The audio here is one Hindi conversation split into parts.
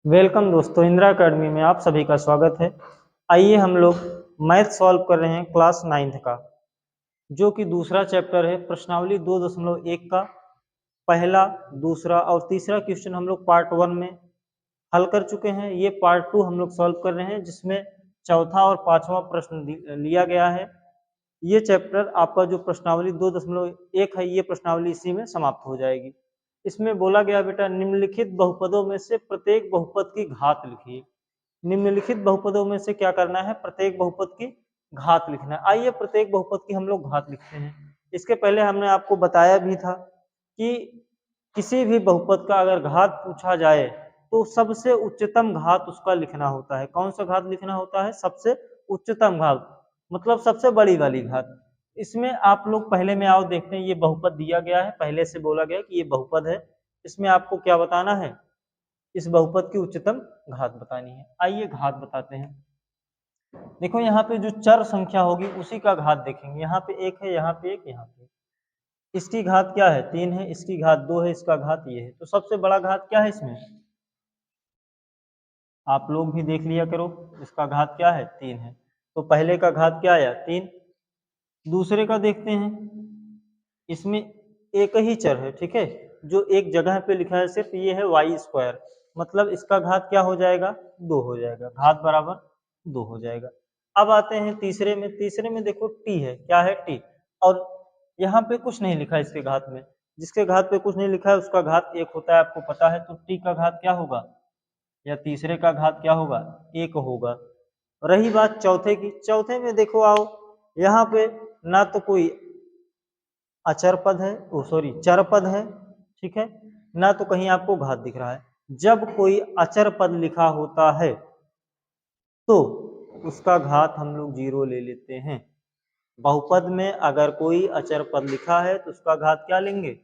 वेलकम दोस्तों, इंदिरा अकेडमी में आप सभी का स्वागत है। आइए हम लोग मैथ सॉल्व कर रहे हैं क्लास 9th का, जो कि दूसरा चैप्टर है प्रश्नावली 2.1 का पहला, दूसरा और तीसरा क्वेश्चन हम लोग पार्ट 1 में हल कर चुके हैं। ये पार्ट 2 हम लोग सॉल्व कर रहे हैं, जिसमें चौथा और पांचवा प्रश्न लिया गया है। ये चैप्टर आपका जो प्रश्नावली 2.1 है, ये प्रश्नावली इसी में समाप्त हो जाएगी। इसमें बोला गया बेटा, निम्नलिखित बहुपदों में से प्रत्येक बहुपद की घात लिखिए। निम्नलिखित बहुपदों में से क्या करना है? प्रत्येक बहुपद की घात लिखना है। आइए प्रत्येक बहुपद की हम लोग घात लिखते हैं। इसके पहले हमने आपको बताया भी था कि किसी भी बहुपद का अगर घात पूछा जाए तो सबसे उच्चतम घात उसका लिखना होता है। कौन सा घात लिखना होता है? सबसे उच्चतम घात, मतलब सबसे बड़ी वाली घात। इसमें आप लोग पहले में आओ देखते हैं। ये बहुपद दिया गया है, पहले से बोला गया कि ये बहुपद है। इसमें आपको क्या बताना है? इस बहुपद की उच्चतम घात बतानी है। आइए घात बताते हैं। देखो यहाँ पे जो चर संख्या होगी उसी का घात देखेंगे। यहाँ पे एक है, यहाँ पे एक, यहाँ पे इसकी घात क्या है? 3 है, इसकी घात 2 है, इसका घात ये है। तो सबसे बड़ा घात क्या है इसमें? आप लोग भी देख लिया करो, इसका घात क्या है? 3 है। तो पहले का घात क्या आया? 3। दूसरे का देखते हैं। इसमें एक ही चर है, ठीक है, जो एक जगह पे लिखा है सिर्फ, ये है y²। मतलब इसका घात क्या हो जाएगा? 2 हो जाएगा। घात बराबर 2 हो जाएगा। अब आते हैं तीसरे में। तीसरे में देखो t है, क्या है? t। और यहाँ पे कुछ नहीं लिखा इसके घात में। जिसके घात पे कुछ नहीं लिखा है उसका घात 1 होता है, आपको पता है। तो t का घात क्या होगा, या तीसरे का घात क्या होगा? 1 होगा। रही बात चौथे की। चौथे में देखो आओ, यहाँ पे ना तो कोई अचर पद है, सॉरी चर पद है, ठीक है, ना तो कहीं आपको घात दिख रहा है। जब कोई अचर पद लिखा होता है तो उसका घात हम लोग 0 ले लेते हैं। बहुपद में अगर कोई अचर पद लिखा है तो उसका घात क्या लेंगे?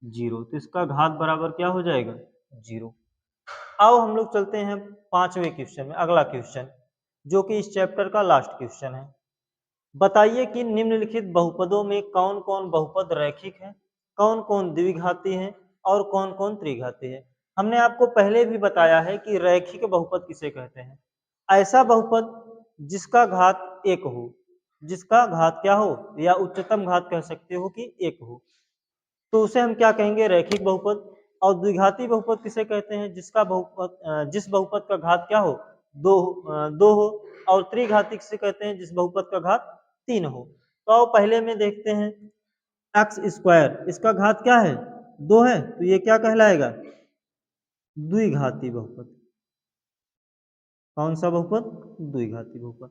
0। तो इसका घात बराबर क्या हो जाएगा? 0। आओ हम लोग चलते हैं पांचवें क्वेश्चन में। अगला क्वेश्चन जो कि इस चैप्टर का लास्ट क्वेश्चन है। बताइए कि निम्नलिखित बहुपदों में कौन कौन बहुपद रैखिक है, कौन कौन द्विघाती है और कौन कौन त्रिघाती है। हमने आपको पहले भी बताया है कि रैखिक बहुपद किसे कहते हैं? ऐसा बहुपद जिसका घात 1 हो, जिसका घात क्या हो, या उच्चतम घात कह सकते हो कि 1 हो, तो उसे हम क्या कहेंगे? रैखिक बहुपद। और द्विघाती बहुपद किसे कहते हैं? जिसका बहुपद जिस बहुपद का घात क्या हो? 2 हो। और त्रिघाती किसे कहते हैं? जिस बहुपद का घात 3 हो। तो आओ पहले में देखते हैं। x², इसका घात क्या है? 2 है, तो ये क्या कहलाएगा? द्विघाती बहुपद। कौन सा बहुपद? द्विघाती बहुपद।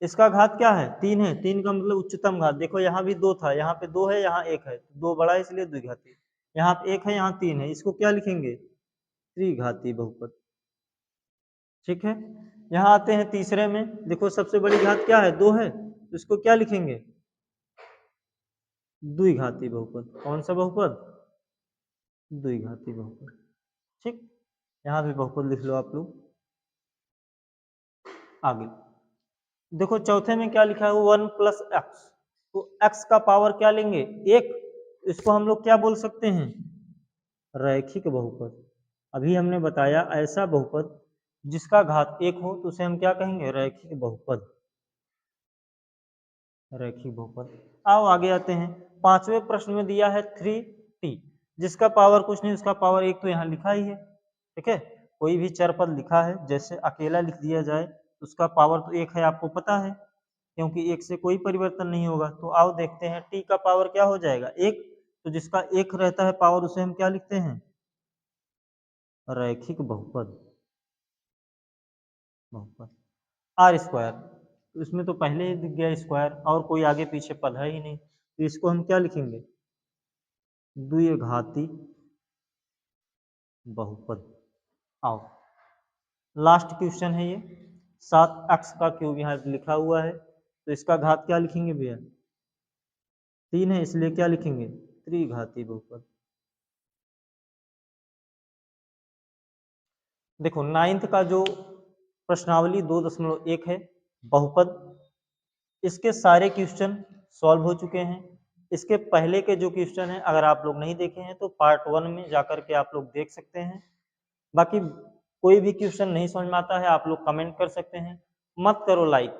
इसका घात क्या है? 3 है। 3 का मतलब उच्चतम घात। देखो यहाँ भी 2 था, यहाँ पे 2 है, यहाँ 1 है, 2 बड़ा है इसलिए द्विघाती। यहाँ पे 1 है, यहाँ 3 है, इसको क्या लिखेंगे? त्रिघाती बहुपद, ठीक है। यहाँ आते हैं तीसरे में। देखो सबसे बड़ी घात क्या है? 2 है, तो इसको क्या लिखेंगे? द्विघाती बहुपद। कौन सा बहुपद? द्विघाती बहुपद, ठीक। यहाँ भी बहुपद लिख लो आप लोग। आगे देखो चौथे में क्या लिखा है? 1+x। तो x का पावर क्या लेंगे? 1। इसको हम लोग क्या बोल सकते हैं? रैखिक बहुपद। अभी हमने बताया ऐसा बहुपद जिसका घात 1 हो तो उसे हम क्या कहेंगे? रैखिक बहुपद। रैखिक बहुपद। आओ आगे आते हैं। पांचवें प्रश्न में दिया है 3t, जिसका पावर कुछ नहीं, उसका पावर 1 तो यहाँ लिखा ही है, ठीक है। कोई भी चर पद लिखा है, जैसे अकेला लिख दिया जाए, उसका पावर तो 1 है, आपको पता है, क्योंकि 1 से कोई परिवर्तन नहीं होगा। तो आओ देखते हैं t का पावर क्या हो जाएगा? 1। तो जिसका 1 रहता है पावर, उसे हम क्या लिखते हैं? रैखिक बहुपद। बहुपद r²। तो इसमें तो पहले ही दिख गया स्क्वायर, और कोई आगे पीछे पद है ही नहीं, तो इसको हम क्या लिखेंगे? द्विघाती बहुपद। आओ लास्ट क्वेश्चन है ये। 7x का क्यूब यहाँ लिखा हुआ है, तो इसका घात क्या लिखेंगे भैया? 3 है, इसलिए क्या लिखेंगे? त्रिघाती बहुपद। देखो 9th का जो प्रश्नावली 2.1 है बहुपद, इसके सारे क्वेश्चन सॉल्व हो चुके हैं। इसके पहले के जो क्वेश्चन हैं अगर आप लोग नहीं देखे हैं तो पार्ट 1 में जाकर के आप लोग देख सकते हैं। बाकी कोई भी क्वेश्चन नहीं समझ में आता है आप लोग कमेंट कर सकते हैं। मत करो लाइक,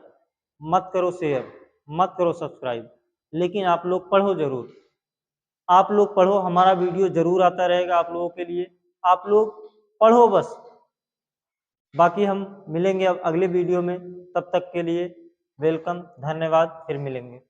मत करो शेयर, मत करो सब्सक्राइब, लेकिन आप लोग पढ़ो जरूर। आप लोग पढ़ो, हमारा वीडियो जरूर आता रहेगा आप लोगों के लिए। आप लोग पढ़ो बस। बाकी हम मिलेंगे अब अगले वीडियो में, तब तक के लिए वेलकम, धन्यवाद, फिर मिलेंगे।